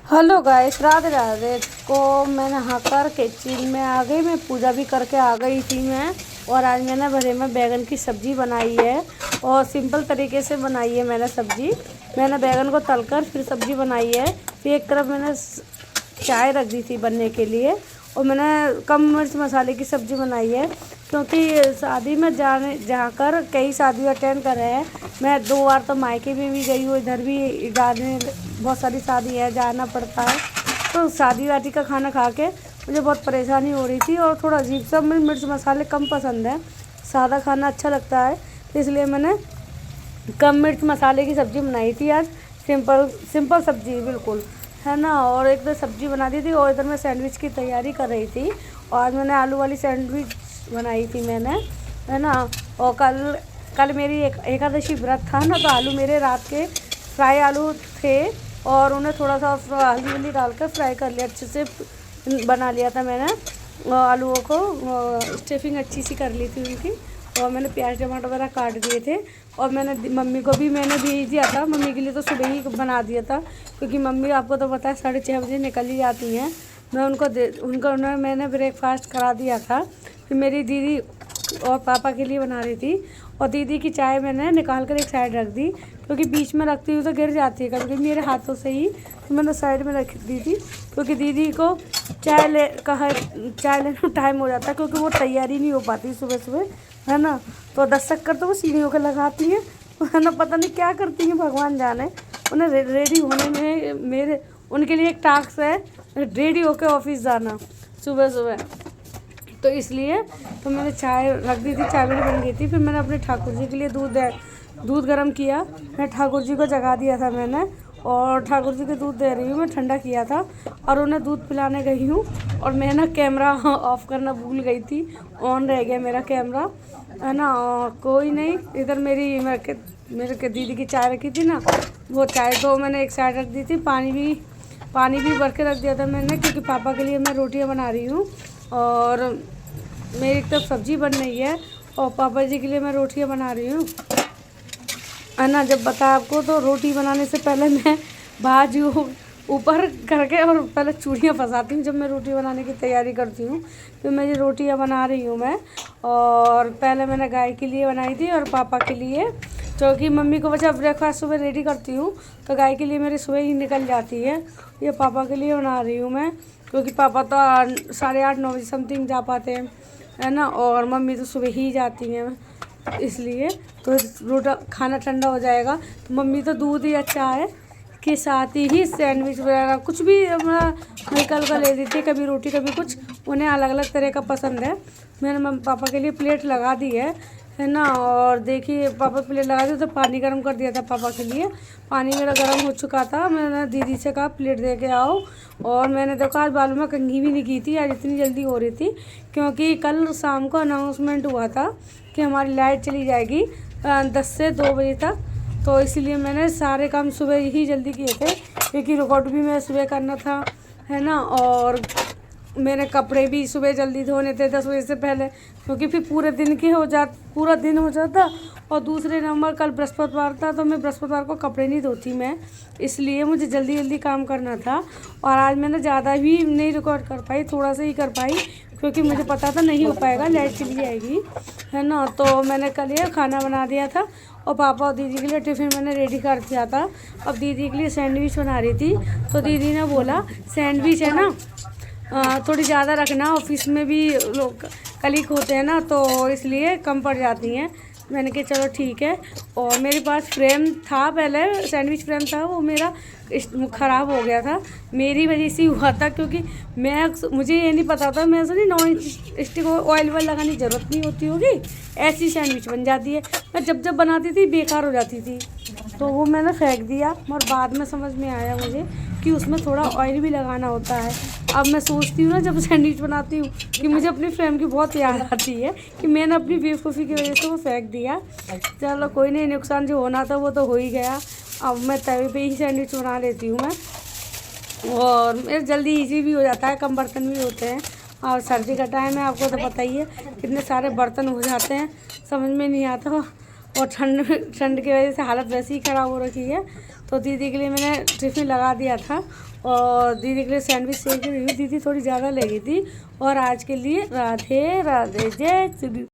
Hello guys, Radhe Radhe. को मैं नहा कर किचन में आ गई। मैं पूजा भी करके आ गई थी मैं। और आज मैंने भरे में बैगन की सब्ज़ी बनाई है और सिंपल तरीके से बनाई है मैंने सब्ज़ी। मैंने बैगन को तलकर फिर सब्ज़ी बनाई है। फिर एक तरफ मैंने चाय रख दी थी बनने के लिए और मैंने कम मिर्च मसाले की सब्ज़ी बनाई है क्योंकि शादी में जाकर कई शादी अटेंड कर रहे हैं। मैं 2 बार तो मायके में भी गई हूँ, इधर भी जाने बहुत सारी शादी है, जाना पड़ता है। तो शादी वादी का खाना खा के मुझे बहुत परेशानी हो रही थी और थोड़ा अजीब सा मिर्च मसाले कम पसंद है, सादा खाना अच्छा लगता है। तो इसलिए मैंने कम मिर्च मसाले की सब्ज़ी बनाई थी आज। सिंपल सिंपल सब्ज़ी बिल्कुल, है ना। और एक तो सब्ज़ी बना दी थी और इधर मैं सैंडविच की तैयारी कर रही थी। और आज मैंने आलू वाली सैंडविच बनाई थी मैंने, है ना। और कल मेरी एकादशी व्रत था ना, तो आलू मेरे रात के फ्राई आलू थे और उन्हें थोड़ा सा हल्दी वल्दी डालकर फ्राई कर लिया, अच्छे से बना लिया था मैंने। आलूओं को स्टफिंग अच्छी सी कर ली थी उनकी। और मैंने प्याज टमाटर वगैरह काट दिए थे और मैंने मम्मी को भी मैंने भेज दिया था। मम्मी के लिए तो सुबह ही बना दिया था क्योंकि मम्मी आपको तो पता है 6:30 बजे निकल ही जाती हैं। मैं उनको मैंने ब्रेकफास्ट करा दिया था। फिर मेरी दीदी और पापा के लिए बना रही थी और दीदी की चाय मैंने निकाल कर एक साइड रख दी क्योंकि बीच में रखती हूँ तो गिर जाती है कभी मेरे हाथों से ही। तो मैंने साइड में रख दी थी क्योंकि दीदी को चाय लेने में टाइम हो जाता है क्योंकि वो तैयारी नहीं हो पाती सुबह सुबह, है ना। तो 10 चक्कर तो वो सीढ़ियों के लगाती है, है ना। पता नहीं क्या करती हैं, भगवान जाने। उन्हें रेडी होने में उनके लिए एक टास्क है रेडी होकर ऑफिस जाना सुबह सुबह। तो इसलिए तो मैंने चाय रख दी थी, चाय मेरी बन गई थी। फिर मैंने अपने ठाकुर जी के लिए दूध गर्म किया। मैं ठाकुर जी को जगा दिया था मैंने और ठाकुर जी को दूध दे रही हूँ मैं, ठंडा किया था और उन्हें दूध पिलाने गई हूँ। और मैं ना कैमरा ऑफ़ करना भूल गई थी, ऑन रह गया मेरा कैमरा, है ना। कोई नहीं, इधर मेरे दीदी की चाय रखी थी ना, वो चाय तो मैंने एक साइड रख दी थी। पानी भी भर के रख दिया था मैंने क्योंकि पापा के लिए मैं रोटियां बना रही हूँ और मेरी एक तरफ सब्ज़ी बन रही है और पापा जी के लिए मैं रोटियां बना रही हूँ, है ना। जब बता आपको तो रोटी बनाने से पहले मैं भाजी ऊपर करके और पहले चूड़ियाँ फंसाती हूँ जब मैं रोटी बनाने की तैयारी करती हूँ। तो मैं ये रोटियाँ बना रही हूँ मैं। और पहले मैंने गाय के लिए बनाई थी और पापा के लिए, क्योंकि मम्मी को बचा ब्रेकफास्ट सुबह रेडी करती हूँ तो गाय के लिए मेरी सुबह ही निकल जाती है। ये पापा के लिए बना रही हूँ मैं क्योंकि पापा तो 8:30-9 बजे समथिंग जा पाते हैं, है ना। और मम्मी तो सुबह ही जाती हैं, इसलिए तो खाना ठंडा हो जाएगा। तो मम्मी तो दूध या चाय के साथ ही सैंडविच वगैरह कुछ भी हल्का हल्का ले लेती है, कभी रोटी कभी कुछ, उन्हें अलग अलग तरह का पसंद है। मैंने पापा के लिए प्लेट लगा दी है ना। और देखिए पापा प्लेट लगा दी तो पानी गर्म कर दिया था पापा के लिए। पानी मेरा गर्म हो चुका था, मैंने दीदी से कहा प्लेट दे के आओ। और मैंने देखा आज बालों में कंघी भी नहीं की थी, आज इतनी जल्दी हो रही थी क्योंकि कल शाम को अनाउंसमेंट हुआ था कि हमारी लाइट चली जाएगी 10 से 2 बजे तक। तो इसीलिए मैंने सारे काम सुबह ही जल्दी किए थे क्योंकि रिकॉर्ड भी मैं सुबह करना था, है ना। और मेरे कपड़े भी सुबह जल्दी धोने थे 10 बजे से पहले क्योंकि फिर पूरा दिन हो जाता। और दूसरे नंबर कल बृहस्पतिवार था तो मैं बृहस्पतिवार को कपड़े नहीं धोती मैं, इसलिए मुझे जल्दी जल्दी काम करना था। और आज मैंने ज़्यादा भी नहीं रिकॉर्ड कर पाई, थोड़ा सा ही कर पाई क्योंकि मुझे पता था नहीं हो पाएगा, लाइट चली जाएगी, है ना। तो मैंने कल ये खाना बना दिया था और पापा और दीदी के लिए टिफ़िन मैंने रेडी कर दिया था। अब दीदी के लिए सैंडविच बना रही थी तो दीदी ने बोला सैंडविच है ना थोड़ी ज़्यादा रखना, ऑफिस में भी लोग कलीग होते हैं ना तो इसलिए कम पड़ जाती हैं। मैंने कहा चलो ठीक है। और मेरे पास फ्रेम था, पहले सैंडविच फ्रेम था, वो मेरा ख़राब हो गया था, मेरी वजह से हुआ था क्योंकि मुझे ये नहीं पता था। मैं सोची नॉन स्टिक ऑयल लगाने की ज़रूरत नहीं होती होगी, ऐसी सैंडविच बन जाती है। मैं जब बनाती थी बेकार हो जाती थी तो वो मैंने फेंक दिया और बाद में समझ में आया मुझे कि उसमें थोड़ा ऑयल भी लगाना होता है। अब मैं सोचती हूँ ना जब सैंडविच बनाती हूँ कि मुझे अपनी फ्रेम की बहुत याद आती है कि मैंने अपनी बेवकूफ़ी की वजह से वो फेंक दिया। चलो कोई नहीं, नुकसान जो होना था वो तो हो ही गया। अब मैं तवे पे ही सैंडविच बना लेती हूँ मैं और मेरे जल्दी ईजी भी हो जाता है, कम बर्तन भी होते हैं। और सर्दी का टाइम है, आपको तो पता ही है कितने सारे बर्तन हो जाते हैं, समझ में नहीं आता। और ठंड की वजह से हालत वैसे ही ख़राब हो रखी है। तो तो दीदी के लिए मैंने टिफ़िन लगा दिया था और दीदी के लिए सैंडविच सेक रही हूँ। दीदी थोड़ी ज़्यादा ले गई थी। और आज के लिए राधे राधे, जय श्री